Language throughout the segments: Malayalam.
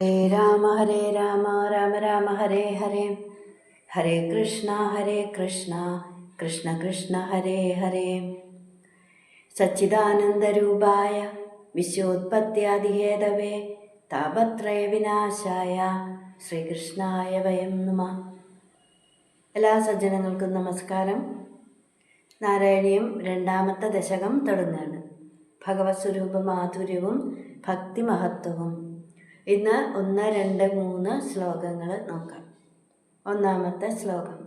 ഹരേ രാമ രാമ രാമ ഹരേ ഹരേ. ഹരേ കൃഷ്ണ കൃഷ്ണ കൃഷ്ണ ഹരേ ഹരേ. സച്ചിദാനന്ദരൂപായ വിശ്വോത്പത്യാദിഹേതവേ താപത്രയ വിനാശായ ശ്രീകൃഷ്ണായ വയം നമഃ. എല്ലാ സജ്ജനങ്ങൾക്കും നമസ്കാരം. നാരായണീയം രണ്ടാമത്തെ ദശകം തുടങ്ങുകയാണ്. ഭഗവത് സ്വരൂപ മാധുര്യവും ഭക്തിമഹത്വവും. ഇന്ന് 1, 2, 3 ശ്ലോകങ്ങൾ നോക്കാം. ഒന്നാമത്തെ ശ്ലോകം.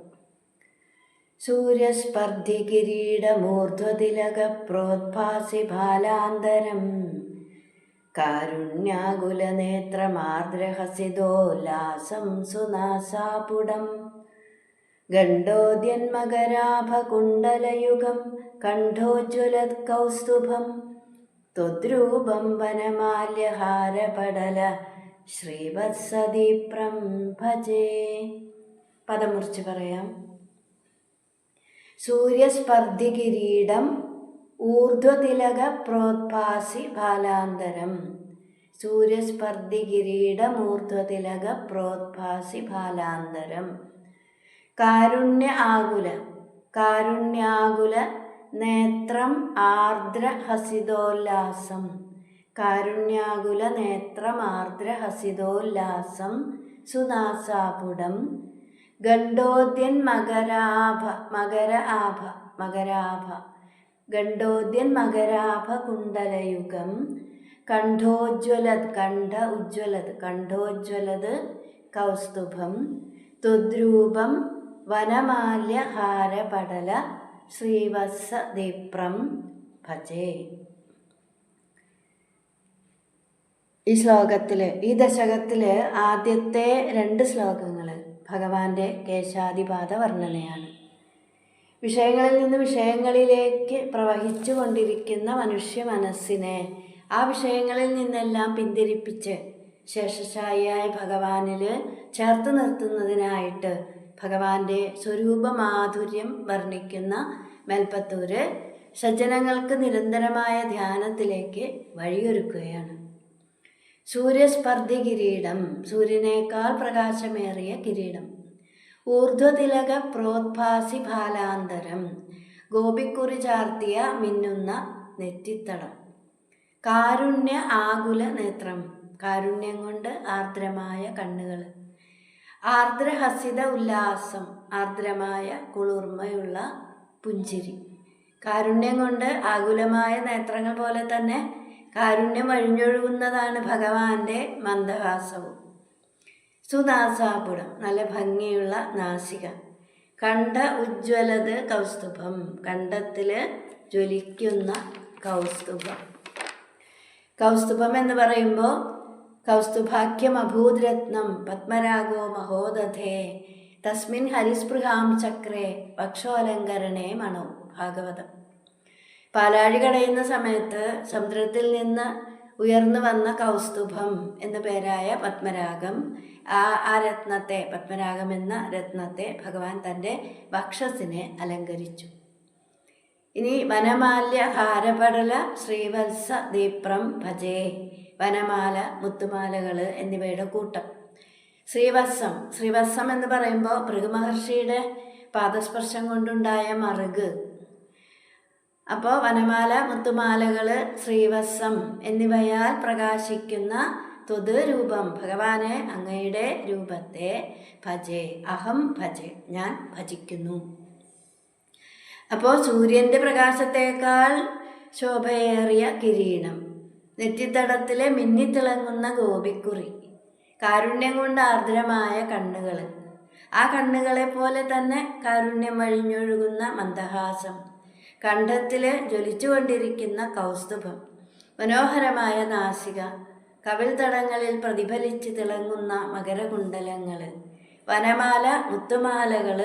സൂര്യസ്പർദ്ധി കിരീടമൂർധ്വതിലക പ്രോദ്ഭാസി ബാലാന്തരം കാരുണ്യാകുലനേത്രമാർദ്രഹസിതോല്ലാസം സുനാസാപുടം ഗണ്ഡോദ്യന്മകരാഭകുണ്ടലയുഗം കണ്ഠോജ്വലത് കൗസ്തുഭം ത്വദ്രൂപം വനമാല്യഹാരപടല ശ്രീവത്സദീപ്രം ഭജേ. പദം മുറിച്ച് പറയാം. സൂര്യസ്പർദ്ധി കിരീടം ഊർധ്വതിലക പ്രോദ്ഭാസി ബാലാന്തരം. സൂര്യസ്പർദ്ധി കിരീടം ഊർധ്വതിലക പ്രോദ്ഭാസി ബാലാന്തരം. കാരുണ്യാകുല നേത്രം ആർദ്രഹസിതോല്ലാസം. കാരുണ്യാകുല നേത്രം ആർദ്രഹസിതോല്ലാസം സുനാസാപുടം ഗണ്ഡോദ്യൻ ഗണ്ഡോദ്യൻ മകരാഭ കുണ്ടലയുഗം കണ്ഠോജ്വലത് കൗസ്തുഭം ത്വദ്രൂപം വനമാല്യഹാരപടല ശ്രീവത്സദീപ്രം ഭജേ. ഈ ദശകത്തിൽ ആദ്യത്തെ 2 ശ്ലോകങ്ങൾ ഭഗവാന്റെ കേശാദിപാദ വർണ്ണനയാണ്. വിഷയങ്ങളിൽ നിന്ന് വിഷയങ്ങളിലേക്ക് പ്രവഹിച്ചു കൊണ്ടിരിക്കുന്ന മനുഷ്യ മനസ്സിനെ ആ വിഷയങ്ങളിൽ നിന്നെല്ലാം പിന്തിരിപ്പിച്ച് ശേഷശായിയായ ഭഗവാനിൽ ചേർത്ത് നിർത്തുന്നതിനായിട്ട് ഭഗവാന്റെ സ്വരൂപമാധുര്യം വർണ്ണിക്കുന്ന മേൽപ്പത്തൂര് സജ്ജനങ്ങൾക്ക് നിരന്തരമായ ധ്യാനത്തിലേക്ക് വഴിയൊരുക്കുകയാണ്. സൂര്യസ്പർദ്ധി കിരീടം, സൂര്യനേക്കാൾ പ്രകാശമേറിയ കിരീടം. ഊർധ്വതിലക പ്രോദ്ഭാസി ബാലാന്തരം, ഗോപിക്കുറി ചാർത്തിയ മിന്നുന്ന നെറ്റിത്തടം. കാരുണ്യ ആകുല നേത്രം, കാരുണ്യം കൊണ്ട് ആർദ്രമായ കണ്ണുകൾ. ആർദ്രഹസിത ഉല്ലാസം, ആർദ്രമായ കുളിർമയുള്ള പുഞ്ചിരി. കാരുണ്യം കൊണ്ട് ആകുലമായ നേത്രങ്ങൾ പോലെ തന്നെ കാരുണ്യം വഴിഞ്ഞൊഴുകുന്നതാണ് ഭഗവാന്റെ മന്ദഹാസവും. സുനാസാപുടം, നല്ല ഭംഗിയുള്ള നാസിക. കണ്ഠ ഉജ്ജ്വലത് കൗസ്തുഭം, കണ്ഠത്തിൽ ജ്വലിക്കുന്ന കൗസ്തുഭം. കൗസ്തുഭം എന്ന് പറയുമ്പോൾ കൗസ്തുഭാഖ്യം അഭൂദ്രത്നം പത്മരാഗോ മഹോദധേ തസ്മിൻ ഹരിസ്പൃഹാം ചക്രേ വക്ഷോലങ്കരണേ മണോ. ഭാഗവതം. പാലാഴി കടയുന്ന സമയത്ത് സമുദ്രത്തിൽ നിന്ന് ഉയർന്നു വന്ന കൗസ്തുഭം എന്ന പേരായ പത്മരാഗം, ആ രത്നത്തെ, പത്മരാഗം എന്ന രത്നത്തെ ഭഗവാൻ തൻ്റെ വക്ഷസിനെ അലങ്കരിച്ചു. ഇനി വനമാല്യ ഹാരപടല ശ്രീവത്സ ദീപ്രം ഭജേ. വനമാല, മുത്തുമാലകൾ എന്നിവയുടെ കൂട്ടം. ശ്രീവത്സം എന്ന് പറയുമ്പോൾ ഭൃഗുമഹർഷിയുടെ പാദസ്പർശം കൊണ്ടുണ്ടായ മറുക്. അപ്പോൾ വനമാല, മുത്തുമാലകൾ, ശ്രീവത്സം എന്നിവയാൽ പ്രകാശിക്കുന്ന ത്വത് രൂപം, ഭഗവാനെ അങ്ങയുടെ രൂപത്തെ ഭജേ, അഹം ഭജേ, ഞാൻ ഭജിക്കുന്നു. അപ്പോൾ സൂര്യൻ്റെ പ്രകാശത്തേക്കാൾ ശോഭയേറിയ കിരീടം, നെറ്റിത്തടത്തിലെ മിന്നിത്തിളങ്ങുന്ന ഗോപിക്കുറി, കാരുണ്യം കൊണ്ട് ആർദ്രമായ കണ്ണുകൾ, ആ കണ്ണുകളെ പോലെ തന്നെ കാരുണ്യം വഴിഞ്ഞൊഴുകുന്ന മന്ദഹാസം, കണ്ഠത്തിൽ ജ്വലിച്ചുകൊണ്ടിരിക്കുന്ന കൗസ്തുഭം, മനോഹരമായ നാസിക, കവിൾത്തടങ്ങളിൽ പ്രതിഫലിച്ച് തിളങ്ങുന്ന മകരകുണ്ടലങ്ങൾ, വനമാല, മുത്തുമാലകൾ,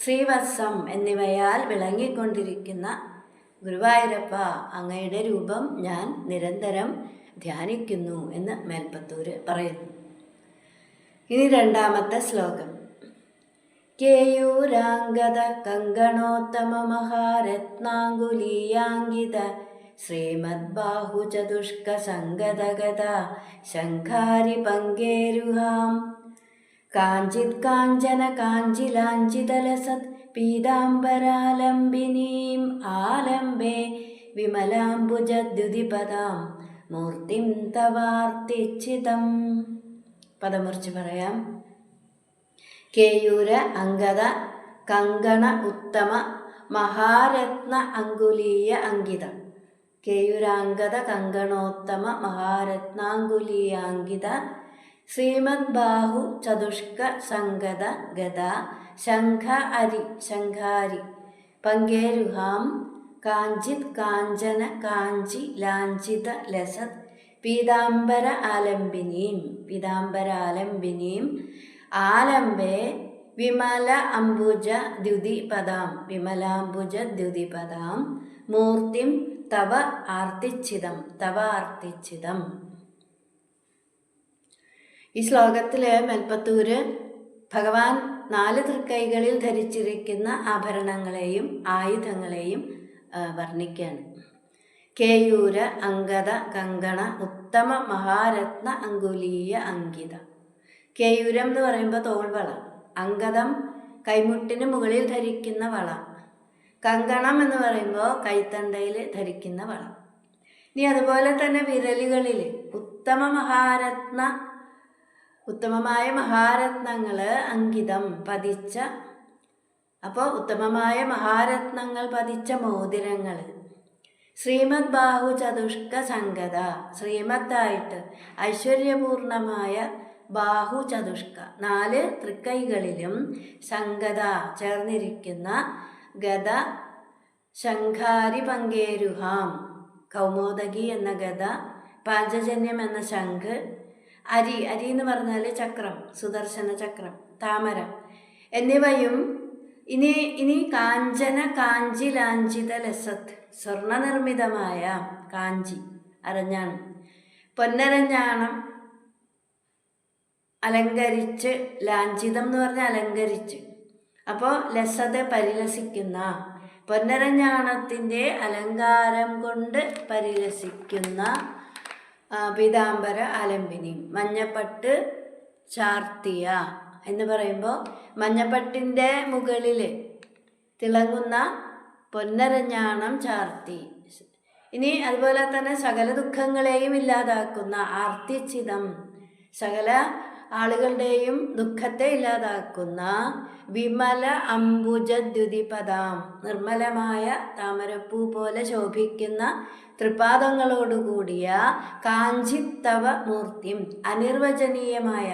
ശ്രീവത്സം എന്നിവയാൽ വിളങ്ങിക്കൊണ്ടിരിക്കുന്ന ഗുരുവായൂരപ്പ, അങ്ങയുടെ രൂപം ഞാൻ നിരന്തരം ധ്യാനിക്കുന്നു എന്ന് മേൽപ്പത്തൂര് പറയുന്നു. ഇനി 2ാമത്തെ ശ്ലോകം. കേയൂരാംഗത കങ്കണോത്തമ മഹാരത്നാംഗുലീയാംഗിത ശ്രീമദ്ബാഹുചതുഷ്കസംഗതഗത ശംഖാരി പങ്കേരുഹാം കാഞ്ചിത് കാഞ്ചന കാഞ്ചിലാഞ്ചിതലസത് പീതാംബരാലംബിനീം ആലംബേ വിമലാംബുജദ്യുതിപദാം മൂർത്തിം തവാർത്തിച്ഛിതം. പദമുറിച്ച് പറയാം. കേയൂര അംഗത കങ്കണ ഉത്തമ മഹാരത്ന അങ്കുലീയ അങ്കിത. കേയൂരാംഗത കങ്കണോത്തമ മഹാരത്നാങ്കുലീയാങ്കിത ശ്രീമദ്ബാഹു ചതുഷ്ക സംഗത ഗത ശംഖാരി പങ്കേരുഹാം കാഞ്ചിത് കാഞ്ചന കാഞ്ചി ലാഞ്ചിത ലസത് പീതാംബരാലംബിനീം ആലംബേ വിമലാംബുജദ്യുതിപദാം മൂർത്തിം തവ ആർത്തിച്ഛിതം. ഈ ശ്ലോകത്തിൽ മേൽപ്പത്തൂര് ഭഗവാൻ 4 തൃക്കൈകളിൽ ധരിച്ചിരിക്കുന്ന ആഭരണങ്ങളെയും ആയുധങ്ങളെയും വർണ്ണിക്കുകയാണ്. കേയൂര അംഗത കങ്കണ ഉത്തമ മഹാരത്ന അങ്കുലീയ അങ്കിത. കേയൂരം എന്ന് പറയുമ്പോൾ തോൾവള, അംഗതം കൈമുട്ടിന് മുകളിൽ ധരിക്കുന്ന വള, കങ്കണം എന്ന് പറയുമ്പോൾ കൈത്തണ്ടയിൽ ധരിക്കുന്ന വള. ഇനി അതുപോലെ തന്നെ വിരലുകളിൽ ഉത്തമമായ മഹാരത്നങ്ങൾ അങ്കിതം പതിച്ച, അപ്പോൾ ഉത്തമമായ മഹാരത്നങ്ങൾ പതിച്ച മോതിരങ്ങൾ. ശ്രീമദ് ബാഹു ചതുഷ്ക സംഗത, ശ്രീമത്തായിട്ട് ഐശ്വര്യപൂർണമായ ബാഹു ചതുഷ്ക 4 തൃക്കൈകളിലും സംഗത ചേർന്നിരിക്കുന്ന ഗദ ശംഖാരി പങ്കേരുഹാം കൗമോദകി എന്ന ഗദ, പാഞ്ചജന്യം എന്ന ശംഖ്, അരി എന്ന് പറഞ്ഞാൽ ചക്രം, സുദർശന ചക്രം, താമര എന്നിവയും ഇനി കാഞ്ചന കാഞ്ചി ലാഞ്ചിത ലസത്ത് സ്വർണനിർമ്മിതമായ കാഞ്ചി അരഞ്ഞാണം, പൊന്നരഞ്ഞാണം അലങ്കരിച്ച്, ലാഞ്ചിതം എന്ന് പറഞ്ഞാൽ അലങ്കരിച്ച്, അപ്പോൾ ലസത് പരിലസിക്കുന്ന, പൊന്നരഞ്ഞാണത്തിൻ്റെ അലങ്കാരം കൊണ്ട് പരിലസിക്കുന്ന പീതാംബര ആലംബിനി, മഞ്ഞപ്പട്ട് ചാർത്തിയ എന്ന് പറയുമ്പോൾ മഞ്ഞപ്പട്ടിൻ്റെ മുകളിൽ തിളങ്ങുന്ന പൊന്നരഞ്ഞാണം ചാർത്തി. ഇനി അതുപോലെ തന്നെ സകല ദുഃഖങ്ങളെയും ഇല്ലാതാക്കുന്ന ആർത്തിച്ഛിതം, സകല ആളുകളുടെയും ദുഃഖത്തെ ഇല്ലാതാക്കുന്ന വിമല അംബുജദ്യുതിപദാം, നിർമ്മലമായ താമരപ്പൂ പോലെ ശോഭിക്കുന്ന തൃപാദങ്ങളോടുകൂടിയ കാഞ്ചിത്തവ മൂർത്തിം, അനിർവചനീയമായ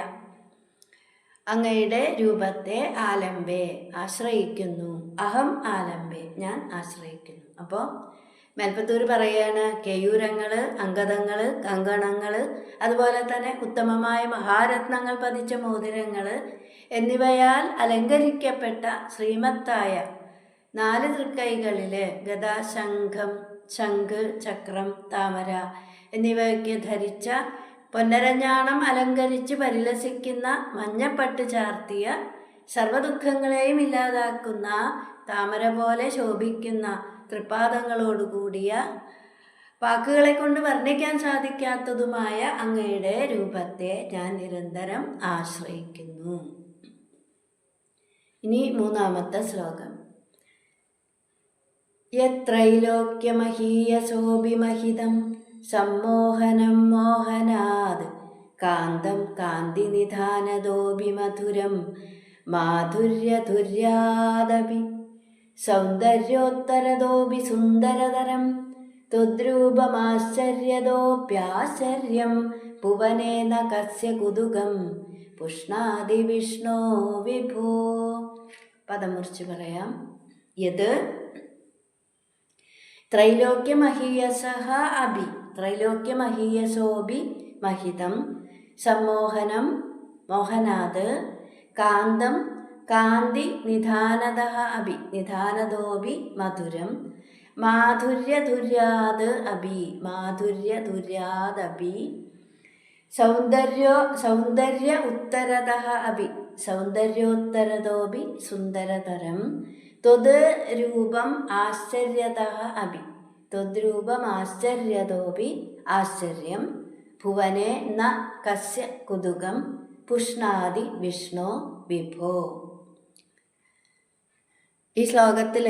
അങ്ങയുടെ രൂപത്തെ ആലംബേ ആശ്രയിക്കുന്നു, അഹം ആലംബേ ഞാൻ ആശ്രയിക്കുന്നു. അപ്പോൾ മേൽപ്പത്തൂർ പറയാണ്, കേയൂരങ്ങൾ, അംഗതങ്ങൾ, കങ്കണങ്ങൾ, അതുപോലെ തന്നെ ഉത്തമമായ മഹാരത്നങ്ങൾ പതിച്ച മോതിരങ്ങൾ എന്നിവയാൽ അലങ്കരിക്കപ്പെട്ട ശ്രീമത്തായ 4 തൃക്കൈകളിൽ ഗദ, ശംഖ്, ചക്രം, താമര എന്നിവയൊക്കെ ധരിച്ച, പൊന്നരഞ്ഞാണം അലങ്കരിച്ച് പരിലസിക്കുന്ന, മഞ്ഞപ്പട്ട് ചാർത്തിയ, സർവദുഃഖങ്ങളെയും ഇല്ലാതാക്കുന്ന, താമര പോലെ ശോഭിക്കുന്ന തൃപാദങ്ങളോടുകൂടിയ, വാക്കുകളെ കൊണ്ട് വർണ്ണിക്കാൻ സാധിക്കാത്തതുമായ അങ്ങയുടെ രൂപത്തെ ഞാൻ നിരന്തരം ആശ്രയിക്കുന്നു. ഇനി 3-ാമത്തെ ശ്ലോകം. യത്രൈലോക്യമഹീയസോഭിമഹിതം സമ്മോഹനം മോഹനാത് കാന്തം കാന്തിനിധാനദോഭിമധുരം മാധുര്യധുര്യാദപി സൗന്ദര്യോത്തരദോപി സുന്ദരതരം ത്വദ്രൂപമാശ്ചര്യദോപ്യാശ്ചര്യം ഭുവനേന കസ്യ കുതുകം പുഷ്ണാതി വിഷ്ണോ വിഭോ. പദമുറിച്ച് പറയാം. യത് ത്രൈലോക്യമഹീയസഃ അഭി, ത്രൈലോക്യമഹീയസോഭി മഹിതം സമ്മോഹനം മോഹനാത് കാന്തം കാന്തി നിധാനതഃ അഭി നിധാനതോപി മധുരം മാധുര്യധുര്യാത് അഭി മാധുര്യധുര്യാദപി സൗന്ദര്യ ഉത്തരതഃ അഭി സൗന്ദര്യോത്തരതോപി സുന്ദരതരം ത്വത് രൂപം ആശ്ചര്യതഃ അഭി ത്വദ്രൂപമാശ്ചര്യതോപി ആശ്ചര്യം ഭുവനെ ന കസ്യ കുതുകം പുഷ്ണാതി വിഷ്ണോ വിഭോ. ഈ ശ്ലോകത്തിൽ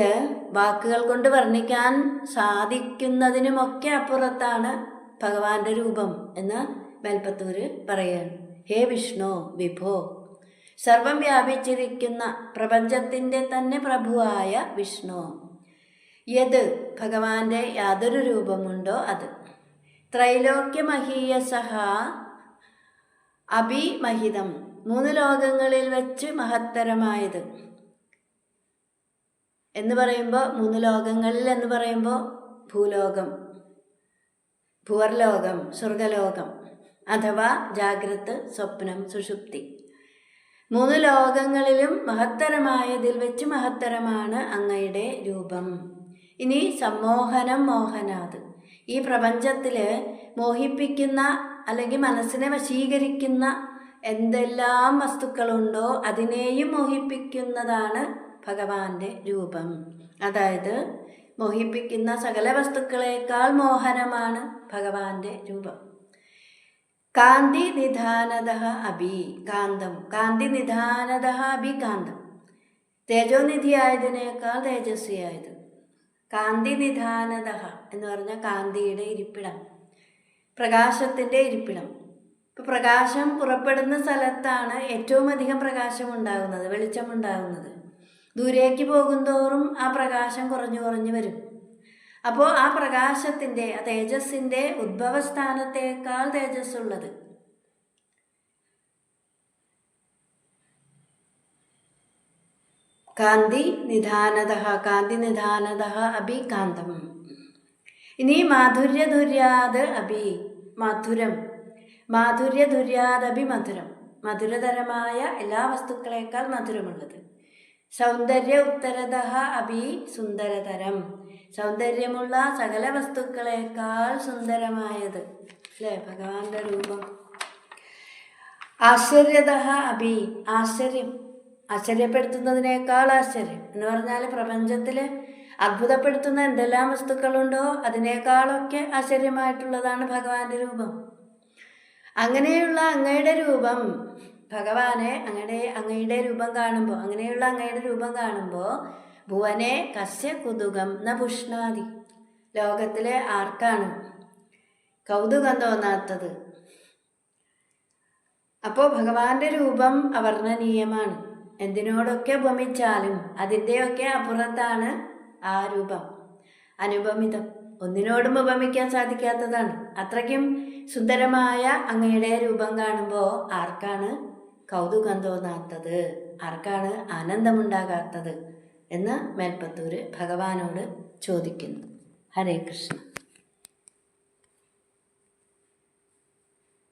വാക്കുകൾ കൊണ്ട് വർണ്ണിക്കാൻ സാധിക്കുന്നതിനുമൊക്കെ അപ്പുറത്താണ് ഭഗവാന്റെ രൂപം എന്ന് മേൽപ്പത്തൂര് പറയുകയാണ്. ഹേ വിഷ്ണു വിഭോ, സർവം വ്യാപിച്ചിരിക്കുന്ന പ്രപഞ്ചത്തിൻ്റെ തന്നെ പ്രഭുവായ വിഷ്ണു. യത് ഭഗവാന്റെ യാതൊരു രൂപമുണ്ടോ അത്. ത്രൈലോക്യമഹീയസഹ അഭിമഹിതം, 3 ലോകങ്ങളിൽ വെച്ച് മഹത്തരമായത് എന്ന് പറയുമ്പോൾ 3 ലോകങ്ങളിൽ എന്ന് പറയുമ്പോൾ ഭൂലോകം, ഭുവർലോകം, സ്വർഗലോകം അഥവാ ജാഗ്രത്, സ്വപ്നം, സുഷുപ്തി. 3 ലോകങ്ങളിലും മഹത്തരമായതിൽ വെച്ച് മഹത്തരമാണ് അങ്ങയുടെ രൂപം. ഇനി സമ്മോഹനം മോഹനാത്, ഈ പ്രപഞ്ചത്തിൽ മോഹിപ്പിക്കുന്ന അല്ലെങ്കിൽ മനസ്സിനെ വശീകരിക്കുന്ന എന്തെല്ലാം വസ്തുക്കളുണ്ടോ അതിനെയും മോഹിപ്പിക്കുന്നതാണ് ഭഗവാന്റെ രൂപം. അതായത് മോഹിപ്പിക്കുന്ന സകല വസ്തുക്കളേക്കാൾ മോഹനമാണ് ഭഗവാന്റെ രൂപം. കാന്തി നിധാനത അഭി കാന്തം, കാന്തി നിധാനത അഭി കാന്തം, തേജോനിധിയായതിനേക്കാൾ തേജസ്വിയായത്. കാന്തി നിധാനത എന്ന് പറഞ്ഞാൽ കാന്തിയുടെ ഇരിപ്പിടം, പ്രകാശത്തിൻ്റെ ഇരിപ്പിടം. ഇപ്പോൾ പ്രകാശം പുറപ്പെടുന്ന സ്ഥലത്താണ് ഏറ്റവും അധികം പ്രകാശം ഉണ്ടാകുന്നത്, വെളിച്ചമുണ്ടാകുന്നത്. ദൂരേക്ക് പോകുന്തോറും ആ പ്രകാശം കുറഞ്ഞു കുറഞ്ഞു വരും. അപ്പോൾ ആ പ്രകാശത്തിൻ്റെ, ആ തേജസ്സിൻ്റെ ഉദ്ഭവസ്ഥാനത്തേക്കാൾ തേജസ്സുള്ളത്. കാന്തി നിധാനത, കാന്തി നിധാനത അഭി കാന്തം. ഇനി മാധുര്യധുര്യാത് അഭി മധുരം, മാധുര്യധുര്യാദഭി മധുരം, മധുരതരമായ എല്ലാ വസ്തുക്കളേക്കാൾ മധുരമുള്ളത്. സൗന്ദര്യ ഉത്തരത അഭി സുന്ദരതരം, സൗന്ദര്യമുള്ള സകല വസ്തുക്കളേക്കാൾ സുന്ദരമായത്. അല്ലേ ഭഗവാന്റെ രൂപം. ആശ്ചര്യത അഭി ആശ്ചര്യം, ആശ്ചര്യപ്പെടുത്തുന്നതിനേക്കാൾ ആശ്ചര്യം എന്ന് പറഞ്ഞാൽ പ്രപഞ്ചത്തിൽ അത്ഭുതപ്പെടുത്തുന്ന എന്തെല്ലാം വസ്തുക്കളുണ്ടോ അതിനേക്കാളൊക്കെ ആശ്ചര്യമായിട്ടുള്ളതാണ് ഭഗവാന്റെ രൂപം. അങ്ങനെയുള്ള അങ്ങയുടെ രൂപം ഭഗവാനെ അങ്ങയുടെ രൂപം കാണുമ്പോൾ, അങ്ങനെയുള്ള അങ്ങയുടെ രൂപം കാണുമ്പോൾ ഭുവനെ കസ്യ കുതുകം ന പുഷ്ണാതി, ലോകത്തിലെ ആർക്കാണ് കൗതുകം തോന്നാത്തത്. അപ്പോൾ ഭഗവാന്റെ രൂപം അവർണ്ണനീയമാണ്. എന്തിനോടൊക്കെ ഉപമിച്ചാലും അതിൻ്റെയൊക്കെ അപ്പുറത്താണ് ആ രൂപം, അനുപമിതം, ഒന്നിനോടും ഉപമിക്കാൻ സാധിക്കാത്തതാണ്. അത്രയ്ക്കും സുന്ദരമായ അങ്ങയുടെ രൂപം കാണുമ്പോൾ ആർക്കാണ് കൗതുകം തോന്നാത്തത്, ആർക്കാണ് ആനന്ദമുണ്ടാകാത്തത് എന്ന് മേൽപ്പത്തൂര് ഭഗവാനോട് ചോദിക്കുന്നു. ഹരേ കൃഷ്ണ.